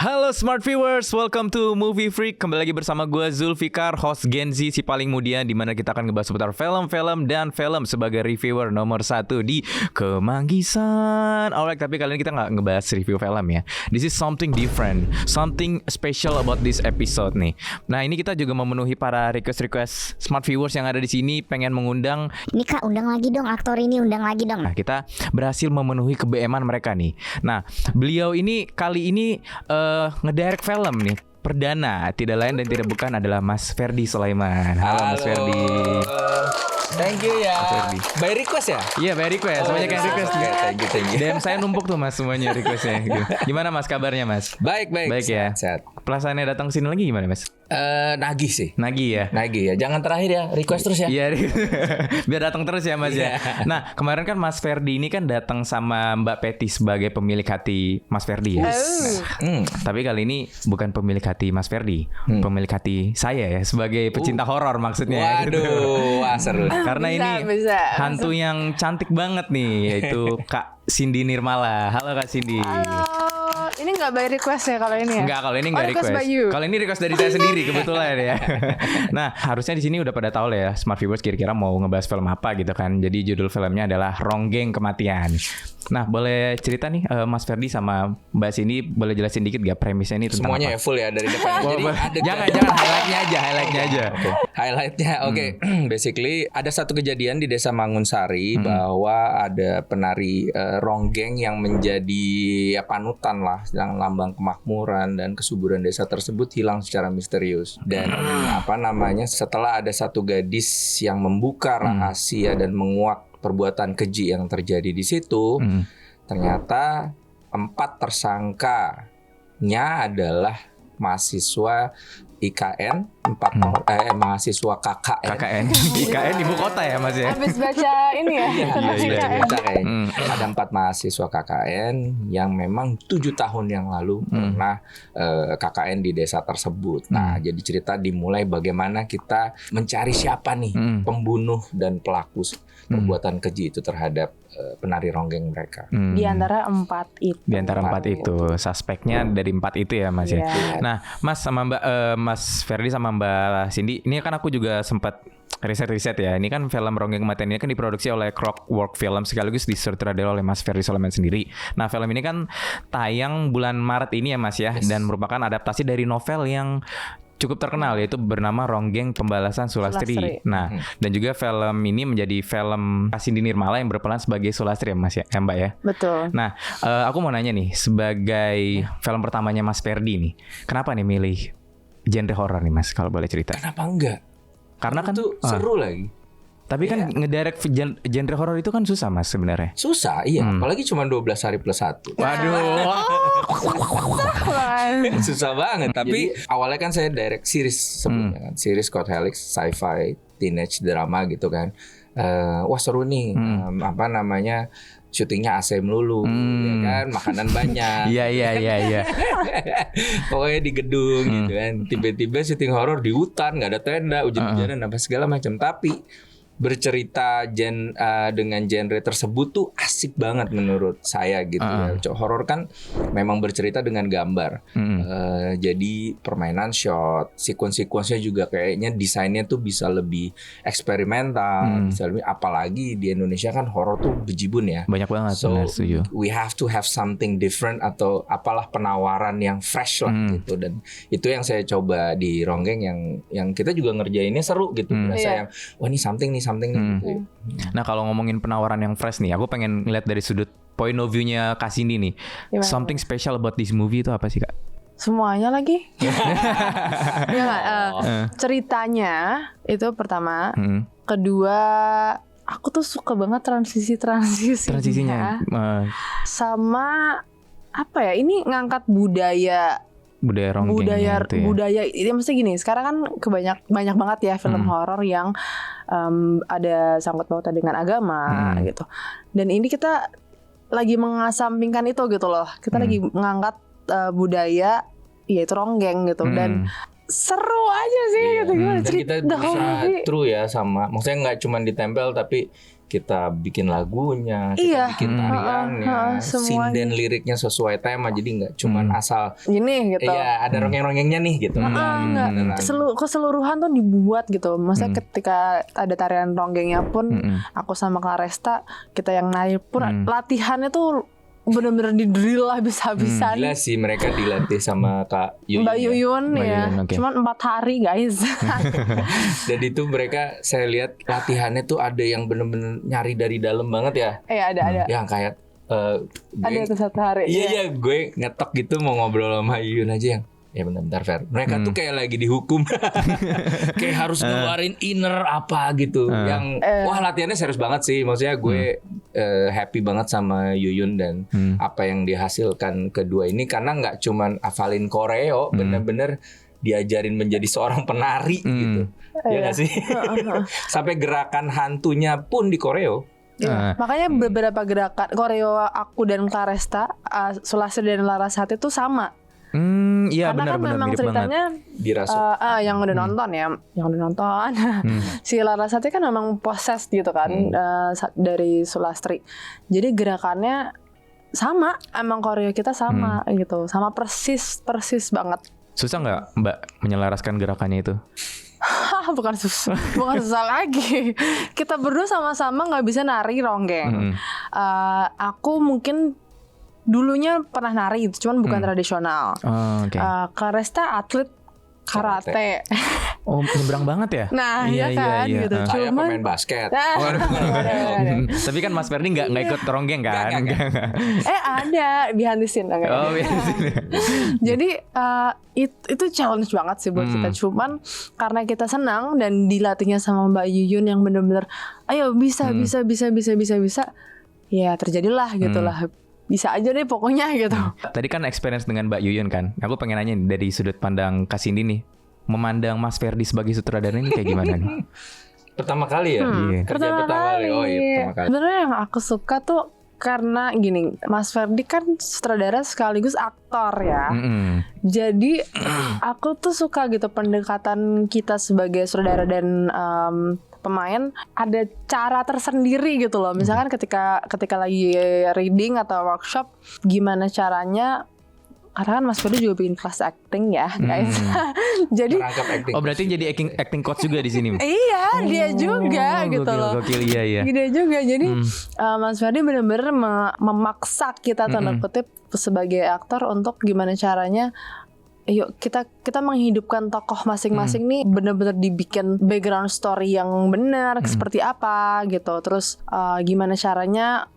Halo Smart Viewers, welcome to Movie Freak. Kembali lagi bersama gue Zulfikar, host Gen Z si paling muda, di mana kita akan ngebahas seputar film-film dan film sebagai reviewer nomor 1 di Kemanggisan. Alright, tapi kali ini kita nggak ngebahas review film ya. This is something different, something special about this episode nih. Nah, ini kita juga memenuhi para request Smart Viewers yang ada di sini, pengen mengundang. Ini Kak, undang lagi dong aktor ini, undang lagi dong. Nah, kita berhasil memenuhi keBM-an mereka nih. Nah, beliau ini kali ini ngedirect film nih. Perdana, tidak lain dan tidak bukan adalah Mas Ferdy Sulaiman. Halo Mas Ferdy. Thank you ya. By request ya? Iya, by request. Semuanya kan request. Thank you. DM saya numpuk tuh Mas semuanya requestnya. Gimana Mas kabarnya Mas? Baik. Baik ya. Sehat. Perasaannya datang sini lagi gimana Mas? Nagih sih. Nagih ya. Jangan terakhir ya. Request terus ya. Iya. Biar datang terus ya Mas ya. Nah, kemarin kan Mas Ferdy ini kan datang sama Mbak Peti sebagai pemilik hati Mas Ferdy ya. Tapi kali ini bukan pemilik hati Mas Ferdy, pemilik hati saya ya sebagai pecinta horor maksudnya. Waduh, wah seru. Karena bisa. Hantu yang cantik banget nih, yaitu Kak Cindy Nirmala. Halo Kak Cindy. Halo. Ini nggak by request ya kalau ini ya? Enggak, kalau ini enggak request. Kalau ini request dari saya sendiri kebetulan ya. Nah, harusnya di sini udah pada tahu lah ya Smart Viewers kira-kira mau ngebahas film apa gitu kan. Jadi judul filmnya adalah Ronggeng Kematian. Nah, boleh cerita nih Mas Ferdy sama Mbak Cindy boleh jelasin dikit gak premisnya ini tentang semuanya apa? Ya full ya dari depan. Jadi jangan highlightnya aja. Okay. Highlightnya oke. Basically ada satu kejadian di Desa Mangunsari bahwa ada penari ronggeng yang menjadi panutan lah, yang lambang kemakmuran dan kesuburan desa tersebut hilang secara misterius. Dan setelah ada satu gadis yang membuka rahasia dan menguak perbuatan keji yang terjadi di situ, ternyata 4 tersangkanya adalah mahasiswa IKN, mahasiswa KKN. IKN ibu kota ya Mas ya. Habis baca ini ya. Iya. Ada 4 mahasiswa KKN yang memang 7 tahun yang lalu pernah KKN di desa tersebut. Nah, jadi cerita dimulai bagaimana kita mencari siapa nih pembunuh dan pelaku perbuatan keji itu terhadap penari ronggeng mereka. Di antara 4 itu. Di antara 4 itu, suspeknya dari 4 itu ya Mas ya. Nah, Mas sama Mas Ferdy sama Mbak Cindy, ini kan aku juga sempat riset ya. Ini kan film Ronggeng Kematian ini kan diproduksi oleh Clockwork Film sekaligus disutradarai oleh Mas Ferdy Sulaiman sendiri. Nah, film ini kan tayang bulan Maret ini ya Mas ya, dan merupakan adaptasi dari novel yang cukup terkenal yaitu bernama Ronggeng Pembalasan Sulastri. Nah, dan juga film ini menjadi film Cindy Nirmala yang berperan sebagai Sulastri ya Mas ya, Mbak ya. Betul. Nah, aku mau nanya nih, sebagai film pertamanya Mas Ferdy nih, kenapa nih milih genre horor nih Mas, kalau boleh cerita? Kenapa enggak? Karena kan itu seru lagi. Tapi kan ngedirect genre horor itu kan susah Mas sebenarnya. Susah, iya. Apalagi cuma 12 hari plus 1. Waduh. Susah banget. Tapi awalnya kan saya direct series sebelumnya kan. Series Code Helix, sci-fi, teenage drama gitu kan. Wah seru nih. Syutingnya AC melulu, ya kan, makanan banyak. Iya. Pokoknya di gedung gitu kan. Tiba-tiba syuting horor di hutan, nggak ada tenda, hujan-hujanan, apa segala macam. Tapi bercerita dengan genre tersebut tuh asik banget menurut saya gitu ya. Horor kan memang bercerita dengan gambar. Jadi permainan shot, sequence-sequence-nya juga kayaknya desainnya tuh bisa lebih eksperimental, bisa lebih, apalagi di Indonesia kan horor tuh bejibun ya. Banyak banget. So we have to have something different atau apalah penawaran yang fresh lah gitu. Dan itu yang saya coba di Ronggeng yang kita juga ngerjainnya seru gitu. Berasa yang wah ini something nih gitu. Nah, kalau ngomongin penawaran yang fresh nih, aku pengen ngeliat dari sudut point of view-nya Kak Cindy nih. Gimana? Something special about this movie itu apa sih Kak? Semuanya lagi. Ceritanya itu pertama. Kedua, aku tuh suka banget transisinya. Sama apa ya? Ini ngangkat budaya ronggeng budaya ini maksudnya gini, sekarang kan banyak banget ya film horor yang ada sangkut pautan dengan agama gitu. Dan ini kita lagi mengasampingkan itu gitu loh. Kita lagi mengangkat budaya yaitu ronggeng gitu dan seru aja sih gitu. Gimana dan kita bisa true ya sama, maksudnya nggak cuma ditempel tapi kita bikin lagunya, kita Iya. bikin tariannya, scene semuanya. dan liriknya sesuai tema. Jadi nggak cuman asal Gini gitu. iya ada rongeng-rongengnya nih gitu. Enggak, keseluruhan tuh dibuat gitu. Maksudnya ketika ada tarian ronggengnya pun, aku sama Claresta, kita yang nari pun latihannya tuh bener-bener di drill habis-habisan. Gila sih mereka dilatih sama Kak Yuyun. Mbak Yuyun Mbak ya, Yuyun, oke. cuman 4 hari guys. Dan itu mereka saya lihat latihannya tuh ada yang bener-bener nyari dari dalam banget ya. Ada. Yang kayak Ada tuh 1 hari. Iya gue ngetok gitu mau ngobrol sama Yuyun aja yang ya bentar Fer. Mereka tuh kayak lagi dihukum. Kayak harus ngeluarin inner apa gitu. Yang wah latihannya serius banget sih. Maksudnya gue happy banget sama Yuyun dan apa yang dihasilkan kedua ini karena nggak cuman hafalin koreo, bener-bener diajarin menjadi seorang penari gitu. Ya nggak sih? Sampai gerakan hantunya pun di koreo. Iya. Makanya beberapa gerakan koreo aku dan Claresta, Sulastri dan Larasati tuh sama. Iya Karena kan benar-benar memang mirip ceritanya Dirasuk. yang udah nonton ya, yang udah nonton. Si Larasati kan memang possessed gitu kan dari Sulastri. Jadi gerakannya sama, emang koreo kita sama gitu, sama persis banget. Susah nggak Mbak menyelaraskan gerakannya itu? bukan susah lagi. Kita berdua sama-sama nggak bisa nari ronggeng. Aku mungkin dulunya pernah nari itu, cuman bukan tradisional. Oh, oke. Claresta atlet karate. Oh, nyebrang banget ya? Nah, iya kan gitu. Saya Cuman pemain basket. ada. Tapi kan Mas Ferdi nggak ikut ronggeng kan? Nggak. Ada dihantisin enggak. Oh iya. Jadi itu challenge banget sih buat kita. Cuman karena kita senang dan dilatihnya sama Mbak Yuyun yang benar-benar ayo bisa. Ya terjadilah gitulah. Bisa aja deh pokoknya gitu. Tadi kan experience dengan Mbak Yuyun kan. Aku pengen nanya nih, dari sudut pandang Kak Cindy nih, memandang Mas Ferdi sebagai sutradara ini kayak gimana nih? Pertama kali ya? Kerja pertama kali. Oh iya pertama kali. Sebenarnya yang aku suka tuh karena gini, Mas Ferdi kan sutradara sekaligus aktor ya. Jadi aku tuh suka gitu pendekatan kita sebagai sutradara dan pemain ada cara tersendiri gitu loh. Misalkan ketika lagi reading atau workshop, gimana caranya? Karena kan Mas Ferdi juga bikin kelas acting ya, guys. Jadi Merangkap acting. Oh berarti jadi acting coach juga di sini? iya, dia juga gitu loh. Gokil, iya. Dia juga. Jadi Mas Ferdi benar-benar memaksa kita tanda kutip sebagai aktor untuk gimana caranya. Yuk kita menghidupkan tokoh masing-masing nih, benar-benar dibikin background story yang benar seperti apa gitu. Terus gimana caranya?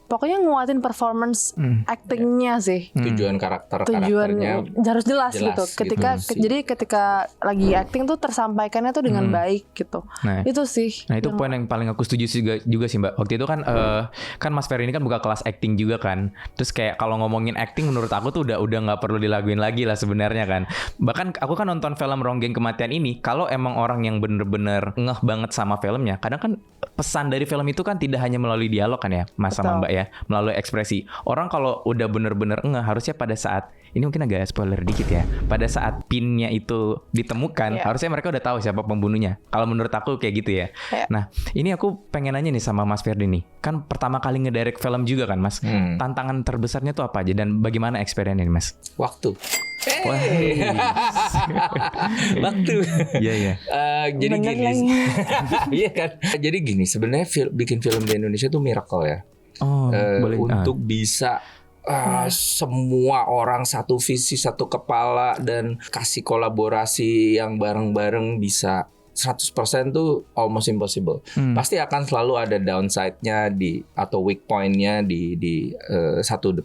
Pokoknya nguatin performance actingnya sih. Tujuan karakternya harus jelas gitu. gitu. Ketika lagi acting tuh tersampaikannya tuh dengan baik gitu. Nah, itu sih. Nah itu poin yang paling aku setuju juga sih Mbak. Waktu itu kan kan Mas Ferry ini kan buka kelas acting juga kan. Terus kayak kalau ngomongin acting menurut aku tuh udah nggak perlu dilaguin lagi lah sebenarnya kan. Bahkan aku kan nonton film Ronggeng Kematian ini, kalau emang orang yang bener-bener ngeh banget sama filmnya, kadang kan pesan dari film itu kan tidak hanya melalui dialog kan ya Mas sama Mbak ya, melalui ekspresi. Orang kalau udah bener-bener ngeh, harusnya pada saat ini mungkin agak spoiler dikit ya, pada saat pinnya itu ditemukan, harusnya mereka udah tahu siapa pembunuhnya. Kalau menurut aku kayak gitu ya. Nah ini aku pengen nanya nih sama Mas Ferdi nih, kan pertama kali ngedirect film juga kan Mas. Tantangan terbesarnya tuh apa aja dan bagaimana experience ini Mas? Waktu. Waktu. Iya. Jadi gini. Iya kan. Jadi gini, sebenarnya bikin film di Indonesia tuh miracle ya. Oh, boleh. Untuk bisa semua orang satu visi, satu kepala dan kasih kolaborasi yang bareng-bareng bisa 100% tuh almost impossible. Pasti akan selalu ada downside-nya atau weak point-nya di satu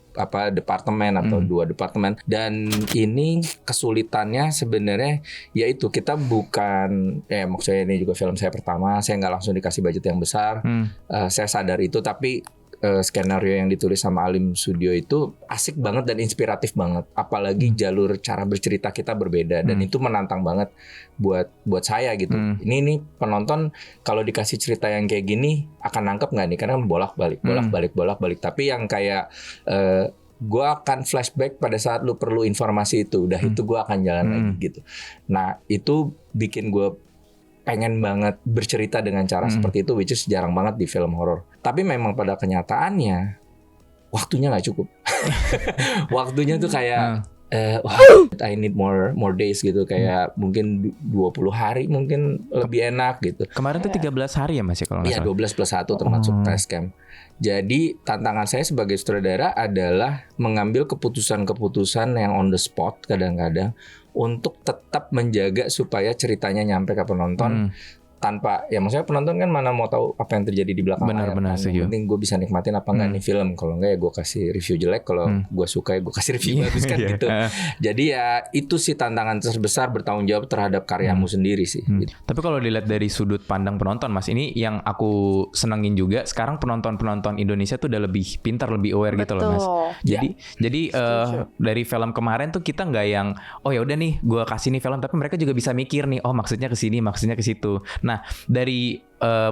departemen atau dua departemen. Dan ini kesulitannya sebenarnya yaitu kita bukan maksudnya ini juga film saya pertama, saya nggak langsung dikasih budget yang besar. Saya sadar itu, tapi skenario yang ditulis sama Alim Studio itu asik banget dan inspiratif banget. Apalagi jalur cara bercerita kita berbeda dan itu menantang banget buat saya gitu. Ini penonton kalau dikasih cerita yang kayak gini akan nangkep nggak nih? Karena bolak-balik. Tapi yang kayak gue akan flashback pada saat lu perlu informasi itu. Udah itu gue akan jalan lagi gitu. Nah itu bikin gue pengen banget bercerita dengan cara seperti itu, which is jarang banget di film horor. Tapi memang pada kenyataannya waktunya nggak cukup. Waktunya tuh kayak I need more days gitu, kayak mungkin 20 hari mungkin lebih enak gitu. Kemarin tuh 13 hari ya Mas ya kalau nggak Iya, salah. 12+1 termasuk test camp. Jadi tantangan saya sebagai sutradara adalah mengambil keputusan-keputusan yang on the spot kadang-kadang untuk tetap menjaga supaya ceritanya nyampe ke penonton. Tanpa, ya maksudnya penonton kan mana mau tahu apa yang terjadi di belakang layar. Benar-benar Yang penting gue bisa nikmatin apa enggak nih film. Kalau enggak ya gue kasih review jelek. Kalau gue suka ya gue kasih review bagus kan gitu. Jadi ya itu sih tantangan terbesar, bertanggung jawab terhadap karyamu sendiri sih. Gitu. Tapi kalau dilihat dari sudut pandang penonton Mas, ini yang aku senengin juga. Sekarang penonton Indonesia tuh udah lebih pintar, lebih aware gitu loh Mas. Jadi dari film kemarin tuh kita nggak yang oh ya udah nih gue kasih nih film, tapi mereka juga bisa mikir nih, oh maksudnya ke sini, maksudnya ke situ. Nah, dari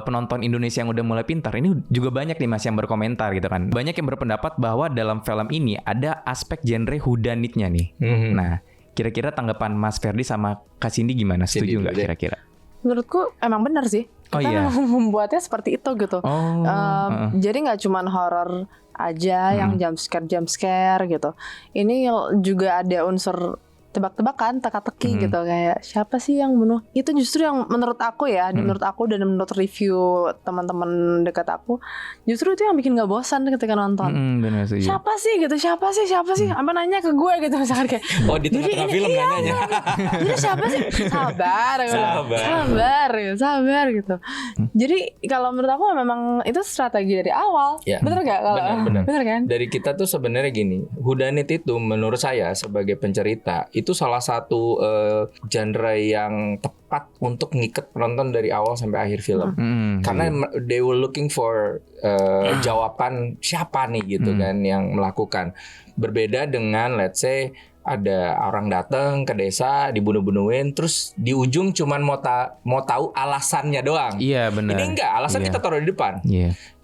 penonton Indonesia yang udah mulai pintar ini juga banyak nih Mas yang berkomentar gitu kan. Banyak yang berpendapat bahwa dalam film ini ada aspek genre whodunitnya nih. Nah, kira-kira tanggapan Mas Ferdi sama Kak Cindy gimana? Setuju nggak kira-kira? Menurutku emang benar sih. Kita memang membuatnya seperti itu gitu. Jadi nggak cuman horor aja yang jump scare gitu. Ini juga ada unsur tebak-tebakan, teka-teki gitu, kayak siapa sih yang bunuh. Itu justru yang menurut aku ya, menurut aku dan menurut review teman-teman dekat aku, justru itu yang bikin gak bosan ketika nonton. Benar sih. Siapa sih gitu, siapa sih sampai nanya ke gue gitu misalkan kayak di tengah-tengah film nanya. Jadi siapa sih? Sabar gitu. Jadi kalau menurut aku memang itu strategi dari awal. Ya, bener gak? Bener kan? Dari kita tuh sebenarnya gini, whodunit itu menurut saya sebagai pencerita itu salah satu genre yang tepat untuk ngikat penonton dari awal sampai akhir film. Karena they were looking for jawaban siapa nih gitu kan yang melakukan. Berbeda dengan let's say ada orang datang ke desa dibunuh-bunuhin, terus di ujung cuman mau tahu alasannya doang. Iya benar. Ini enggak, alasan kita taruh di depan.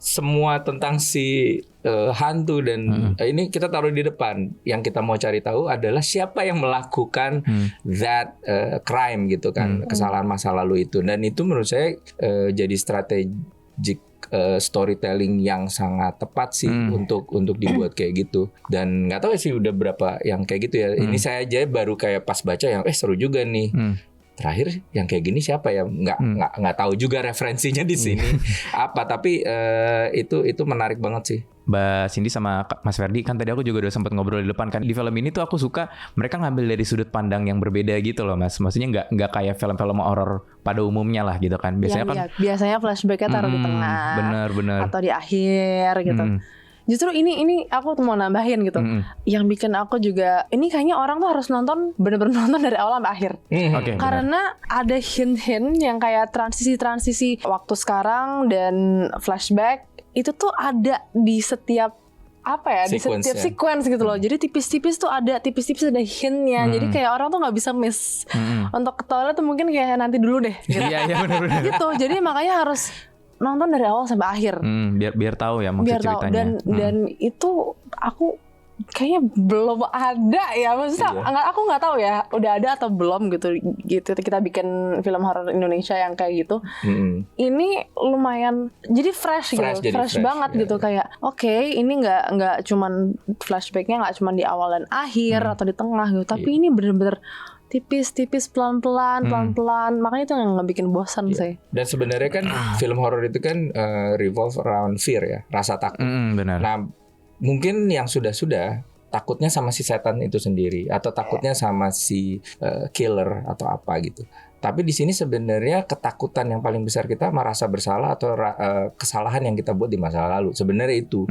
Semua tentang si hantu dan ini kita taruh di depan. Yang kita mau cari tahu adalah siapa yang melakukan that crime gitu kan, kesalahan masa lalu itu. Dan itu menurut saya jadi strategic storytelling yang sangat tepat sih untuk dibuat kayak gitu. Dan nggak tahu sih udah berapa yang kayak gitu ya. Ini saya aja baru kayak pas baca yang seru juga nih. Terakhir yang kayak gini siapa ya? Nggak tahu juga referensinya di sini apa. Tapi itu menarik banget sih. Mbak Cindy sama Mas Ferdi, kan tadi aku juga udah sempat ngobrol di depan kan. Di film ini tuh aku suka mereka ngambil dari sudut pandang yang berbeda gitu loh Mas. Maksudnya nggak kayak film-film horor pada umumnya lah gitu kan. Biasanya biasanya flashbacknya taruh di tengah, bener. atau di akhir gitu. Justru ini aku mau nambahin gitu. Yang bikin aku juga ini kayaknya orang tuh harus nonton bener-bener nonton dari awal sampai akhir. Karena ada hint-hint yang kayak transisi waktu sekarang dan flashback itu tuh ada di setiap di setiap sequence gitu loh. Jadi tipis-tipis ada hintnya. Jadi kayak orang tuh nggak bisa miss. Untuk ke toilet tuh mungkin kayak nanti dulu deh. Iya benar. Gitu. Jadi makanya harus nonton dari awal sampai akhir. Biar tahu ya maksud ceritanya. Dan itu aku kayaknya belum ada ya, maksudnya aku nggak tahu ya udah ada atau belum gitu kita bikin film horor Indonesia yang kayak gitu. Ini lumayan jadi fresh banget gitu. Kayak oke, ini nggak cuman flashbacknya nggak cuman di awal dan akhir atau di tengah gitu, tapi ini bener-bener tipis-tipis pelan-pelan makanya itu yang nggak bikin bosan sih. Dan sebenarnya kan film horor itu kan revolve around fear ya, rasa takut. Benar. Nah mungkin yang sudah takutnya sama si setan itu sendiri atau takutnya sama si killer atau apa gitu. Tapi di sini sebenarnya ketakutan yang paling besar kita merasa bersalah atau kesalahan yang kita buat di masa lalu. Sebenarnya itu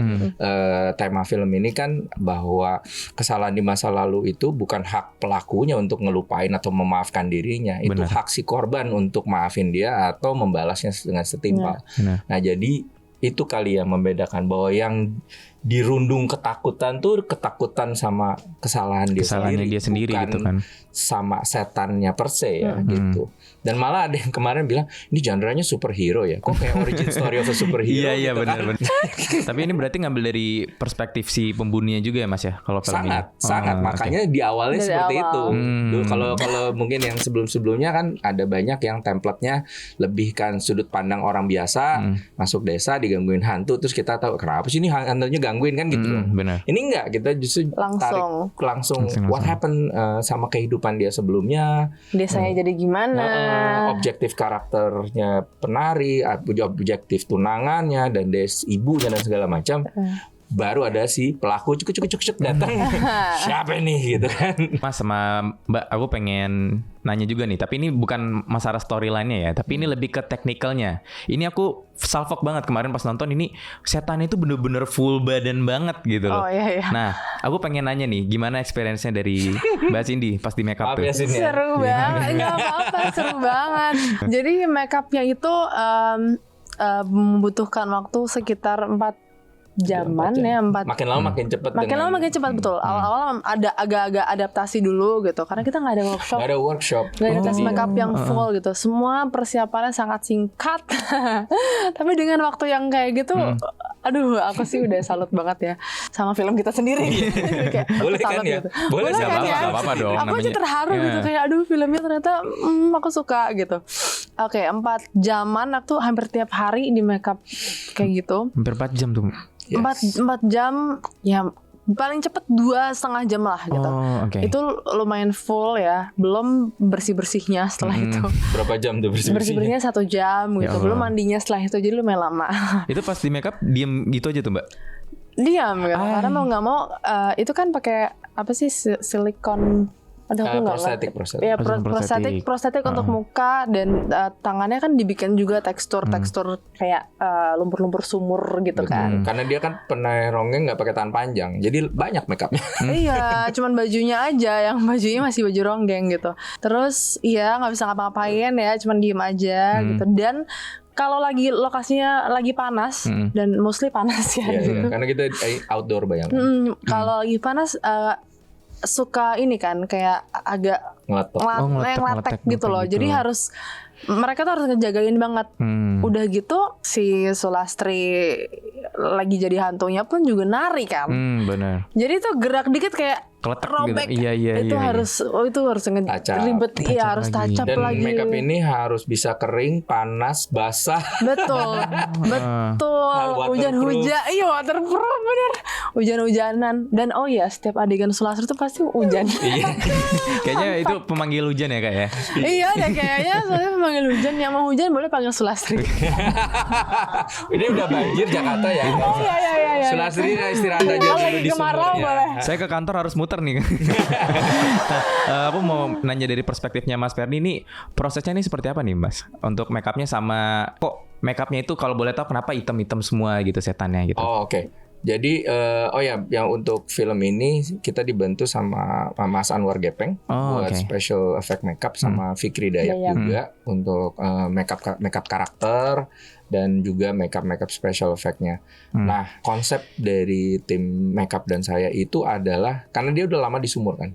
tema film ini kan, bahwa kesalahan di masa lalu itu bukan hak pelakunya untuk ngelupain atau memaafkan dirinya. Itu hak si korban untuk maafin dia atau membalasnya dengan setimpal. Nah jadi itu kali yang membedakan, bahwa yang dirundung ketakutan tuh ketakutan sama kesalahannya dia sendiri bukan gitu kan, sama setannya per se ya gitu. Dan malah ada yang kemarin bilang ini genre-nya superhero ya, kok kayak origin story of a superhero. Iya gitu benar kan? benar. Tapi ini berarti ngambil dari perspektif si pembunuhnya juga ya Mas ya, kalau film ini. Sangat makanya di awalnya Dari seperti awal. itu. Dulu kalau mungkin yang sebelumnya kan ada banyak yang template-nya lebih kan sudut pandang orang biasa masuk desa digangguin hantu, terus kita tahu kenapa sih ini hantunya gangguin kan gitu. Benar. Ini enggak, kita justru tarik langsung what happened sama kehidupan dia sebelumnya. Desanya jadi gimana? Objektif karakternya penari, objektif tunangannya dan ibunya dan segala macam. Baru ada si pelaku cuk datang. Siapa ini gitu kan. Mas sama Mbak, aku pengen nanya juga nih, tapi ini bukan masalah storyline-nya ya, tapi ini lebih ke teknikalnya. Ini aku salfok banget kemarin pas nonton, ini setan itu bener-bener full badan banget gitu loh. Oh iya. Nah, aku pengen nanya nih, gimana experience-nya dari Mbak Cindy pas di make up tuh? Seru banget, nggak apa-apa, seru banget. Jadi make upnya itu membutuhkan waktu sekitar 4 jaman ya, 4. Makin lama makin cepat. Makin lama makin cepat betul. Awal-awal ada agak-agak adaptasi dulu gitu, karena kita nggak ada workshop. Nggak ada tes make up yang full gitu. Semua persiapannya sangat singkat. Tapi dengan waktu yang kayak gitu, aduh, aku sih udah salut banget ya sama film kita sendiri. Kayak, boleh kan salut ya? gitu. Boleh kan kan ya? Gak apa-apa dong. Aku aja terharu gitu, kayak aduh filmnya ternyata aku suka gitu. Oke, 4 jaman aku hampir tiap hari di make up kayak gitu. Hampir 4 jam tuh. 4 jam ya, paling cepet 2,5 jam lah gitu. Itu lumayan full ya. Belum bersih-bersihnya setelah itu. Berapa jam tuh Bersih-bersihnya 1 jam gitu. Belum mandinya setelah itu, jadi lumayan lama. Itu pas di make up diem gitu aja tuh Mbak? Diam gitu. Karena mau nggak mau itu kan pakai apa sih, silikon. Aduh, aku nggak ngerti. Ya, prostetik untuk muka, dan tangannya kan dibikin juga tekstur kayak lumpur-lumpur sumur gitu kan. Karena dia kan penerongnya nggak pakai tangan panjang, jadi banyak makeupnya. Iya, cuman bajunya aja, yang bajunya masih baju ronggeng gitu. Terus iya nggak bisa ngapa-ngapain ya, cuman diem aja gitu. Dan kalau lagi lokasinya lagi panas dan mostly panas ya gitu. Karena kita outdoor bayangkan. Kalau lagi panas suka ini kan kayak agak ngeletek gitu loh. Jadi mereka tuh harus ngejagain banget. Udah gitu si Sulastri lagi jadi hantunya pun juga nari kan. Benar. Jadi tuh gerak dikit kayak keletek robek gitu. Iya. Harus ribet, iya harus touch up dan lagi. Dan makeup ini harus bisa kering, panas, basah. Betul. Hujan-hujan, iya waterproof bener. Hujan-hujanan, dan oh ya setiap adegan Sulastri tuh pasti hujan. Kayaknya itu pemanggil hujan ya Kak ya. Iya deh kayaknya, soalnya pemanggil hujan, yang mau hujan boleh panggil Sulastri. Ini udah banjir Jakarta ya. Oh iya. Sulastri istirahat aja dulu di sumurnya. Saya ke kantor harus muter nih. Aku mau nanya dari perspektifnya Mas Ferdi, ini prosesnya ini seperti apa nih Mas? Untuk make upnya sama kok make upnya itu kalau boleh tahu kenapa hitam-hitam semua gitu setannya gitu? Oh oke. Jadi yang untuk film ini kita dibantu sama Mas Anwar Gepeng buat special effect makeup, sama Fikri Dayak juga untuk makeup karakter dan juga makeup special effect-nya. Nah, konsep dari tim makeup dan saya itu adalah karena dia udah lama di sumur kan.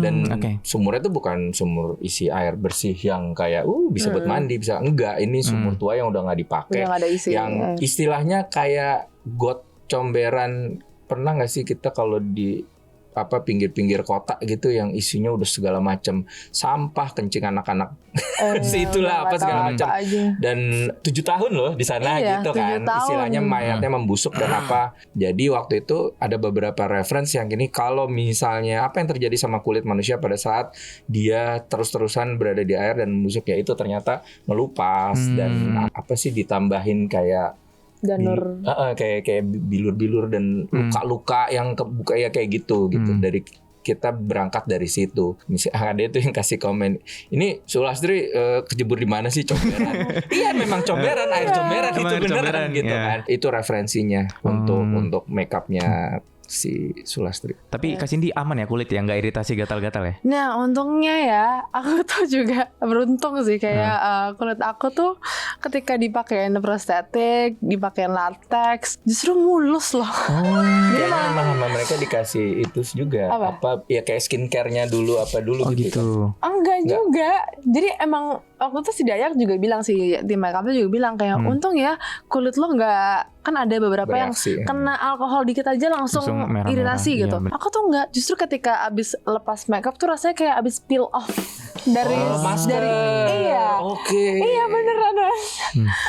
Dan sumurnya itu bukan sumur isi air bersih yang kayak bisa buat mandi, bisa enggak. Ini sumur tua yang udah nggak dipakai. Udah nggak ada isi. Yang istilahnya kayak got comberan. Pernah nggak sih kita kalau di pinggir-pinggir kota gitu yang isinya udah segala macam sampah, kencing anak-anak, itulah apa segala macam. Dan 7 tahun loh di sana gitu kan. Istilahnya mayatnya membusuk dan apa. Jadi waktu itu ada beberapa reference yang gini, kalau misalnya apa yang terjadi sama kulit manusia pada saat dia terus-terusan berada di air dan membusuk, ya itu ternyata melupas dan ditambahin kayak danur, kayak bilur-bilur dan luka-luka yang kebuka ya kayak gitu. Dari kita berangkat dari situ. Misalnya ada itu yang kasih komen, ini Sulastri kejebur di mana sih, comberan? Iya memang comberan, air comberan itu beneran gitu kan. Itu referensinya untuk makeupnya si Sulastri. Tapi Kak Cindy aman ya kulit ya, nggak iritasi gatal-gatal ya? Nah untungnya ya aku tuh juga beruntung sih kayak kulit aku tuh ketika dipakein prostetik, dipakein latex justru mulus loh. Jadi sama mereka dikasih itu juga apa ya kayak skincare-nya dulu apa dulu Oh gitu. gitu. Enggak juga. Jadi emang waktu itu si Dayak juga bilang sih, tim makeup juga bilang kayak untung ya kulit lo nggak, kan ada beberapa Bereaksi. yang kena alkohol dikit aja langsung merah-merah. iritasi Iya, gitu. bener. Aku tuh nggak, justru ketika abis lepas makeup tuh rasanya kayak abis peel off dari Masker. iya. Oke. Iya beneran.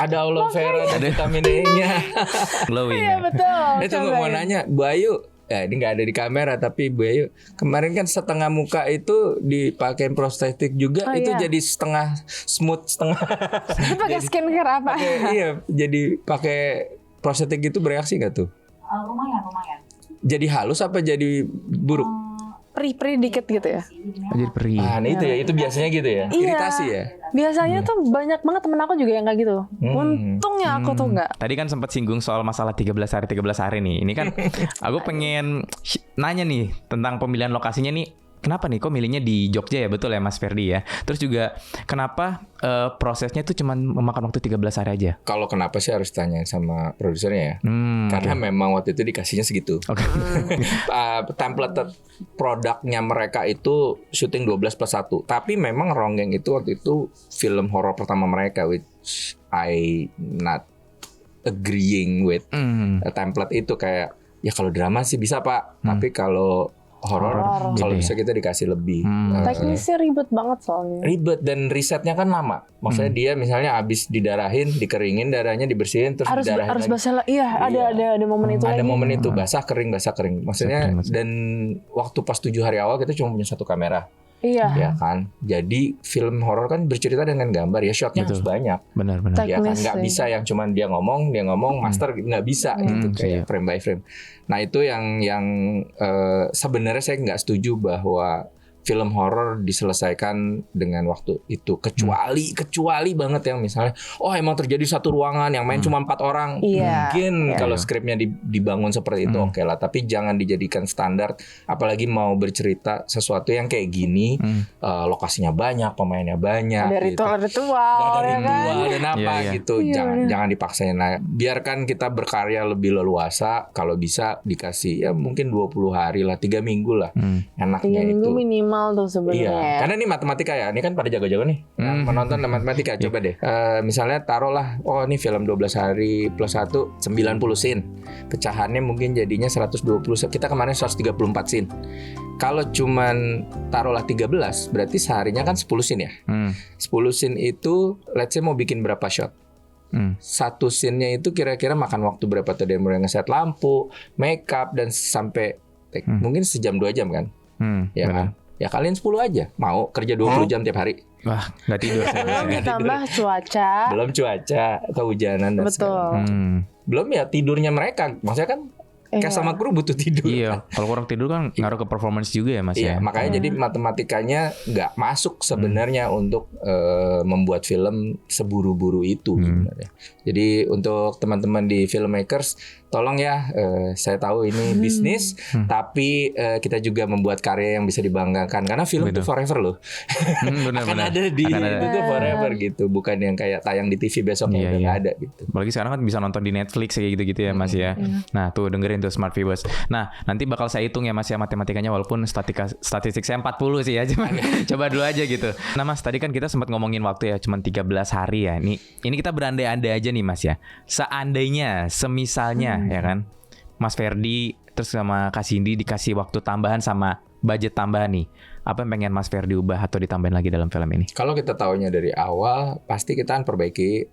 Ada aloe vera dan vitamin E-nya. Glowing Iya ya. betul. Itu mau Cobain. nanya, Bu Ayu. Ya ini nggak ada di kamera tapi Bu Ayu kemarin kan setengah muka itu dipakein prostetik juga, itu iya. jadi setengah smooth setengah. Lu pakai skincare apa? Iya, jadi pakai prostetik itu bereaksi nggak tuh? Lumayan. Jadi halus apa jadi buruk? Peri-peri dikit gitu ya. Oh, jadi perih. Ah, nah itu ya, itu biasanya gitu ya. Iya. Iritasi ya. Biasanya tuh banyak banget temen aku juga yang kayak gitu. Untungnya aku tuh nggak. Tadi kan sempat singgung soal masalah 13 hari nih. Ini kan aku pengen nanya nih tentang pemilihan lokasinya nih. Kenapa nih kok milihnya di Jogja ya, betul ya Mas Ferdi ya? Terus juga kenapa prosesnya itu cuma memakan waktu 13 hari aja? Kalau kenapa sih harus tanya sama produsernya ya? Karena memang waktu itu dikasihnya segitu. Oke. Template produknya mereka itu syuting 12+1. Tapi memang Ronggeng itu waktu itu film horor pertama mereka, which I not agreeing with template itu. Kayak ya kalau drama sih bisa Pak, tapi kalau horor kalau gitu bisa ya? kita dikasih lebih. Teknisnya ribet banget soalnya. Ribet dan risetnya kan lama. Maksudnya dia misalnya abis didarahin, dikeringin darahnya, dibersihin terus didarahin Harus lagi. basah. Iya, ada momen itu Ada lagi. momen itu basah kering. Maksudnya Basah kering. dan waktu pas 7 hari awal kita cuma punya satu kamera, Iya. ya kan. Jadi film horor kan bercerita dengan gambar ya, shotnya harus banyak. Benar-benar. Ya kan Teknis nggak sih. bisa yang cuman dia ngomong master nggak bisa gitu kayak frame by frame. Nah itu yang sebenarnya saya nggak setuju bahwa film horor diselesaikan dengan waktu itu, kecuali banget yang misalnya emang terjadi satu ruangan yang main cuma 4 orang. Iya. Mungkin kalau skripnya dibangun seperti itu oke lah, tapi jangan dijadikan standar, apalagi mau bercerita sesuatu yang kayak gini, lokasinya banyak, pemainnya banyak Ada gitu. ritual-ritual. Ada ya kan? ritual dan apa Iya, iya. gitu. Jangan dipaksain lah. Biarkan kita berkarya lebih leluasa. Kalau bisa dikasih ya mungkin 20 hari lah, 3 minggu lah. 3 Enaknya minggu itu. minimal tuh sebenarnya. Iya, karena ini matematika ya. Ini kan pada jago-jago nih. Yang menonton matematika. Coba deh. Misalnya taruhlah, ini film 12 hari plus 1 90 scene. Pecahannya mungkin jadinya 120. Kita kemarin 134 scene. Kalau cuman taruhlah 13, berarti seharinya kan 10 scene ya. 10 scene itu let's say mau bikin berapa shot? Satu scene-nya itu kira-kira makan waktu berapa tuh? Dari mulai ngeset lampu, makeup dan sampai mungkin sejam 2 jam kan? Ya kan? Ya kalian 10 aja. Mau kerja 20 jam tiap hari? Wah, nggak tidur saya. Belum ditambah cuaca. Belum cuaca, kehujanan dan Betul. segala. Belum ya tidurnya mereka. Maksudnya kan kayak sama kru butuh tidur. Iya, kalau kurang tidur kan ngaruh ke performance juga ya Mas Iya, ya. makanya jadi matematikanya nggak masuk sebenarnya untuk membuat film seburu-buru itu sebenarnya. Jadi untuk teman-teman di filmmakers, tolong ya, saya tahu ini bisnis, tapi kita juga membuat karya yang bisa dibanggakan karena film itu forever loh. Benar-benar. Akan ada di itu tuh forever gitu, bukan yang kayak tayang di TV besok Iya, udah iya. nggak ada gitu. Apalagi sekarang kan bisa nonton di Netflix kayak gitu-gitu ya Mas ya. Nah tuh dengerin tuh Smart Viewers. Nah nanti bakal saya hitung ya Mas ya matematikanya, walaupun statistik saya 40 sih ya. Cuman coba dulu aja gitu. Nah Mas tadi kan kita sempat ngomongin waktu ya, cuman 13 hari ya. Ini kita berandai-andai aja nih Mas ya. Seandainya, semisalnya ya kan, Mas Ferdi terus sama Kak Cindy dikasih waktu tambahan sama budget tambahan nih, apa yang pengen Mas Ferdi ubah atau ditambahin lagi dalam film ini? Kalau kita taunya dari awal, pasti kita akan perbaiki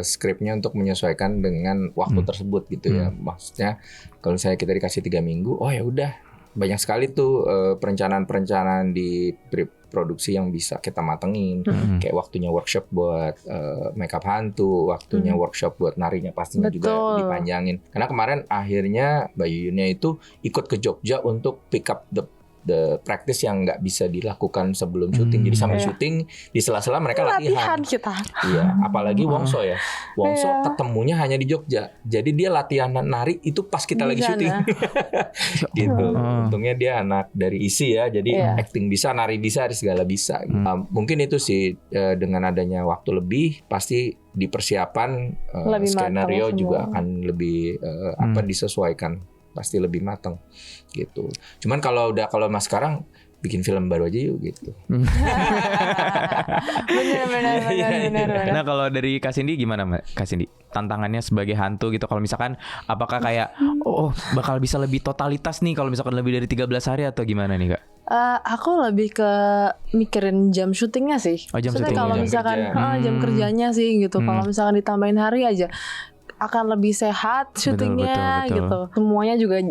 skripnya untuk menyesuaikan dengan waktu tersebut gitu ya. Maksudnya kalau misalnya kita dikasih 3 minggu, ya udah banyak sekali tuh perencanaan di produksi yang bisa kita matengin. Kayak waktunya workshop buat makeup hantu, waktunya workshop buat narinya pastinya juga dipanjangin. Karena kemarin akhirnya Mbak Yuyunnya itu ikut ke Jogja untuk pick up the the practice yang nggak bisa dilakukan sebelum syuting. Jadi sampai syuting di sela-sela mereka latihan. kita. Iya, apalagi Wongso ya. Wongso ketemunya hanya di Jogja. Jadi dia latihan nari itu pas kita lagi syuting. Gitu. Untungnya dia anak dari ISI ya. Jadi acting bisa, nari bisa, segala bisa. Mungkin itu sih dengan adanya waktu lebih pasti di persiapan skenario juga akan lebih disesuaikan. Pasti lebih matang gitu. Cuman kalau Mas sekarang bikin film baru aja yuk gitu. Benar. Nah kalau dari Kak Cindy gimana Mbak? Kak Cindy tantangannya sebagai hantu gitu, kalau misalkan apakah kayak bakal bisa lebih totalitas nih kalau misalkan lebih dari 13 hari atau gimana nih Kak? Aku lebih ke mikirin jam syutingnya sih. Jam syuting kalau jam misalkan kerja. jam kerjanya sih gitu. Kalau misalkan ditambahin hari aja akan lebih sehat syutingnya betul. gitu. Semuanya juga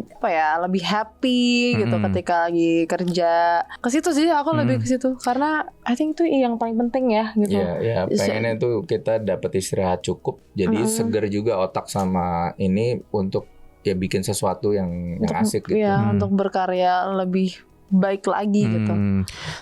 lebih happy gitu ketika lagi kerja. Ke situ sih aku lebih ke situ karena I think itu yang paling penting ya gitu. Iya, pengennya tuh kita dapat istirahat cukup. Jadi seger juga otak sama ini untuk ya bikin sesuatu yang asik gitu. Iya, untuk berkarya lebih baik lagi gitu.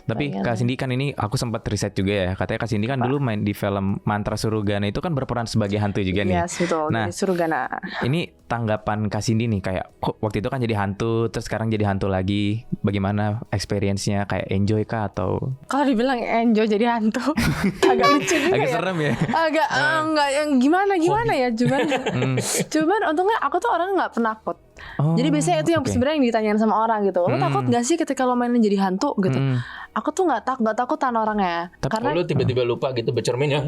Tapi Kak Cindy kan ini aku sempat riset juga ya. Katanya Kak Cindy kan dulu main di film Mantra Surugana itu kan berperan sebagai hantu juga nih. Yes, betul. Nah, dari Surugana. Ini tanggapan Kak Cindy nih kayak waktu itu kan jadi hantu terus sekarang jadi hantu lagi. Bagaimana experience-nya, kayak enjoy kah atau? Kalau dibilang enjoy jadi hantu agak lucu juga agak ya. serem ya. Agak enggak yang gimana ya, cuman untungnya aku tuh orang nggak penakut. Jadi biasanya itu yang sebenarnya yang ditanyain sama orang gitu. Lo takut gak sih ketika lo mainin jadi hantu gitu? Aku tuh nggak takutan orangnya. Karena lo tiba-tiba lupa gitu bercermin ya.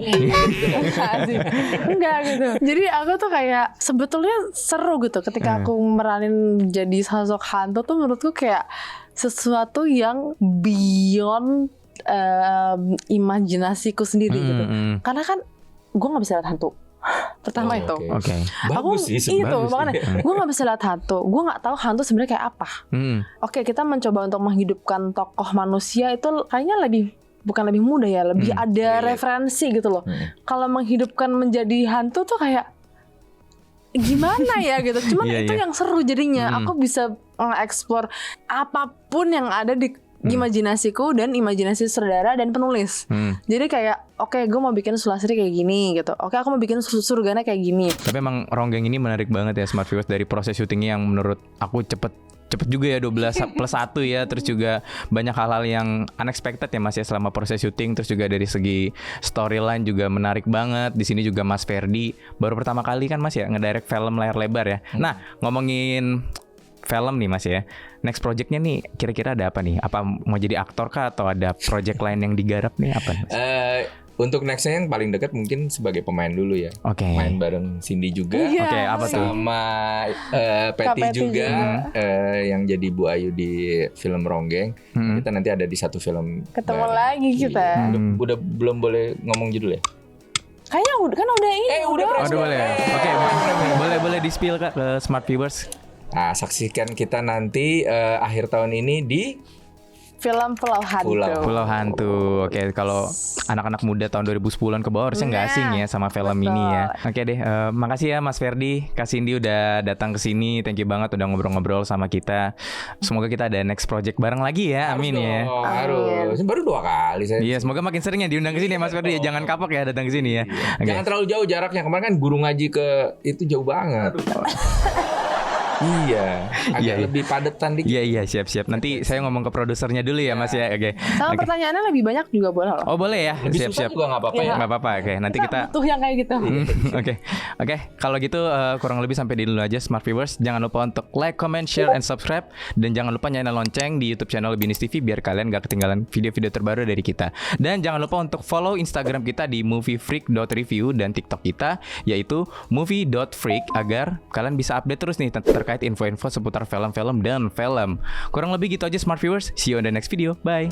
Enggak gitu. Jadi aku tuh kayak sebetulnya seru gitu ketika aku meranin jadi sosok hantu tuh menurutku kayak sesuatu yang beyond imajinasiku sendiri gitu. Karena kan gue nggak bisa lihat hantu. Pertama itu. Oke. Bagus sih sebenarnya. Makanya gue nggak bisa lihat hantu. Gue nggak tahu hantu sebenarnya kayak apa. Oke, kita mencoba untuk menghidupkan tokoh manusia itu kayaknya bukan lebih mudah ya, lebih ada referensi gitu loh. Kalau menghidupkan menjadi hantu tuh kayak gimana ya gitu. Cuman itu yang seru jadinya. Aku bisa mengeksplor apapun yang ada di imajinasiku dan imajinasi sutradara dan penulis. Jadi kayak gue mau bikin Sulasri kayak gini gitu. Aku mau bikin Surugana kayak gini. Tapi emang Ronggeng ini menarik banget ya Smart Viewers, dari proses syutingnya yang menurut aku cepet juga ya, 12+1 ya. Terus juga banyak hal-hal yang unexpected ya Mas ya selama proses syuting. Terus juga dari segi storyline juga menarik banget. Di sini juga Mas Ferdi baru pertama kali kan Mas ya ngedirect film layar lebar ya. Nah, ngomongin film nih Mas ya, next projectnya nih kira-kira ada apa nih? Apa mau jadi aktor kah atau ada project lain yang digarap nih apa? Untuk nextnya yang paling dekat mungkin sebagai pemain dulu ya. Main bareng Cindy juga. Apa tuh? Sama Patty juga yang jadi Bu Ayu di film Ronggeng. Kita nanti ada di satu film. Ketemu lagi kita. Udah belum boleh ngomong judul ya? Kayaknya udah ini. Udah boleh. Oke, boleh di spill Kak ke Smart Viewers. Nah, saksikan kita nanti akhir tahun ini di film Pulau Hantu. Pulau Hantu. Oke, kalau anak-anak muda tahun 2010-an ke bawah harusnya nggak asing ya sama film ini ya. Oke deh, makasih ya Mas Ferdi, Kak Cindy udah datang ke sini. Thank you banget udah ngobrol-ngobrol sama kita. Semoga kita ada next project bareng lagi ya. Amin ya. Harus. Baru 2 kali saya. Iya, semoga makin sering ya diundang ke sini ya Mas Ferdi. Jangan kapok ya datang ke sini ya. Jangan terlalu jauh jaraknya. Kemarin kan guru ngaji ke itu jauh banget. Iya, agak lebih padetan dikit. Iya, siap. Nanti saya ngomong ke produsernya dulu ya Mas ya. Oke. Sama pertanyaannya lebih banyak juga boleh loh. Oh boleh ya. Lebih susah juga nggak apa-apa ya. Nggak apa-apa. Oke, nanti kita butuh yang kayak gitu. Oke. Kalau gitu kurang lebih sampai di dulu aja Smart Viewers. Jangan lupa untuk like, comment, share, and subscribe. Dan jangan lupa nyalain lonceng di YouTube channel Binus TV biar kalian gak ketinggalan video-video terbaru dari kita. Dan jangan lupa untuk follow Instagram kita di moviefreak.review dan TikTok kita yaitu movie.freak agar kalian bisa update terus nih terkait info-info seputar film-film dan film. Kurang lebih gitu aja Smart Viewers. See you on the next video. Bye.